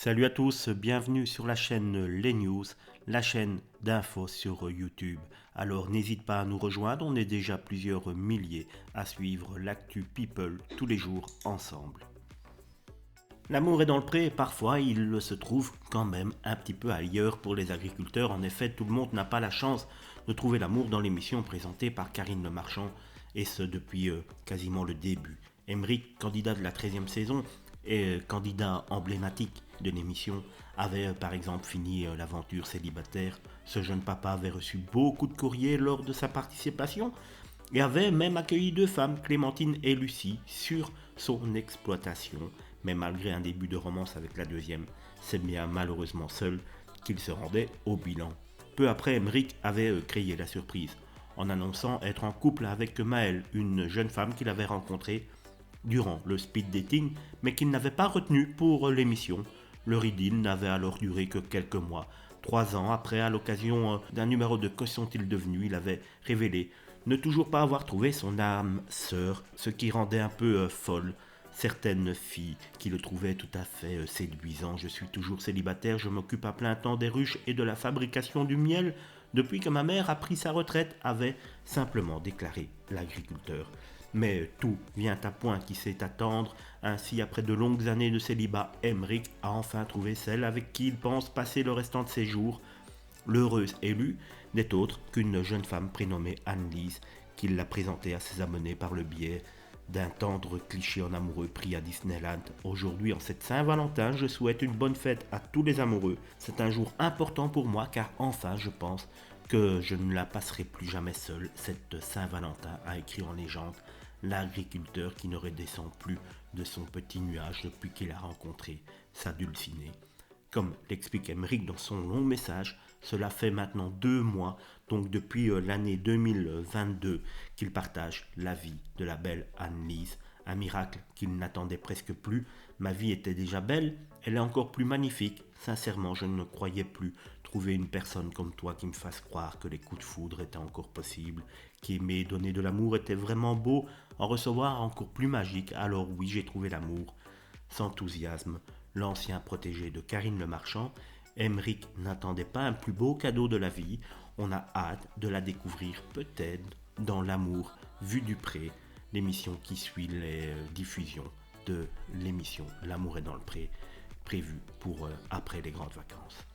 Salut à tous, bienvenue sur la chaîne Les News, la chaîne d'infos sur YouTube. Alors n'hésite pas à nous rejoindre, on est déjà plusieurs milliers à suivre l'actu People tous les jours ensemble. L'amour est dans le pré et parfois il se trouve quand même un petit peu ailleurs pour les agriculteurs. En effet, tout le monde n'a pas la chance de trouver l'amour dans l'émission présentée par Karine Le Marchand et ce depuis quasiment le début. Emeric, candidat de la 13e saison et candidat emblématique de l'émission, avait par exemple fini l'aventure célibataire. Ce jeune papa avait reçu beaucoup de courriers lors de sa participation et avait même accueilli deux femmes, Clémentine et Lucie, sur son exploitation. Mais malgré un début de romance avec la deuxième, c'est bien malheureusement seul qu'il se rendait au bilan. Peu après, Emeric avait créé la surprise en annonçant être en couple avec Maëlle, une jeune femme qu'il avait rencontrée durant le speed dating, mais qu'il n'avait pas retenu pour l'émission. Leur idylle n'avait alors duré que quelques mois. 3 ans après, à l'occasion d'un numéro de Que sont-ils devenus, il avait révélé ne toujours pas avoir trouvé son âme sœur, ce qui rendait un peu folle certaines filles qui le trouvaient tout à fait séduisant. Je suis toujours célibataire, je m'occupe à plein temps des ruches et de la fabrication du miel depuis que ma mère a pris sa retraite, avait simplement déclaré l'agriculteur. Mais tout vient à point qui sait attendre. Ainsi, après de longues années de célibat, Emeric a enfin trouvé celle avec qui il pense passer le restant de ses jours. L'heureuse élue n'est autre qu'une jeune femme prénommée Anne-Lise, qui l'a présentée à ses abonnés par le biais d'un tendre cliché en amoureux pris à Disneyland. Aujourd'hui, en cette Saint-Valentin, je souhaite une bonne fête à tous les amoureux. C'est un jour important pour moi car enfin, je pense que je ne la passerai plus jamais seule, cette Saint-Valentin, a écrit en légende l'agriculteur qui ne redescend plus de son petit nuage depuis qu'il a rencontré sa dulcinée. Comme l'explique Emeric dans son long message, cela fait maintenant 2 mois, donc depuis l'année 2022, qu'il partage la vie de la belle Anne-Lise. Un miracle qu'il n'attendait presque plus. Ma vie était déjà belle, elle est encore plus magnifique. Sincèrement, je ne croyais plus trouver une personne comme toi qui me fasse croire que les coups de foudre étaient encore possibles, qu'aimer et donner de l'amour était vraiment beau, en recevoir encore plus magique. Alors oui, j'ai trouvé l'amour. Sans enthousiasme, l'ancien protégé de Karine Le Marchand, Emeric n'attendait pas un plus beau cadeau de la vie. On a hâte de la découvrir peut-être dans L'amour vu du pré, l'émission qui suit les diffusions de l'émission L'amour est dans le pré, prévue pour après les grandes vacances.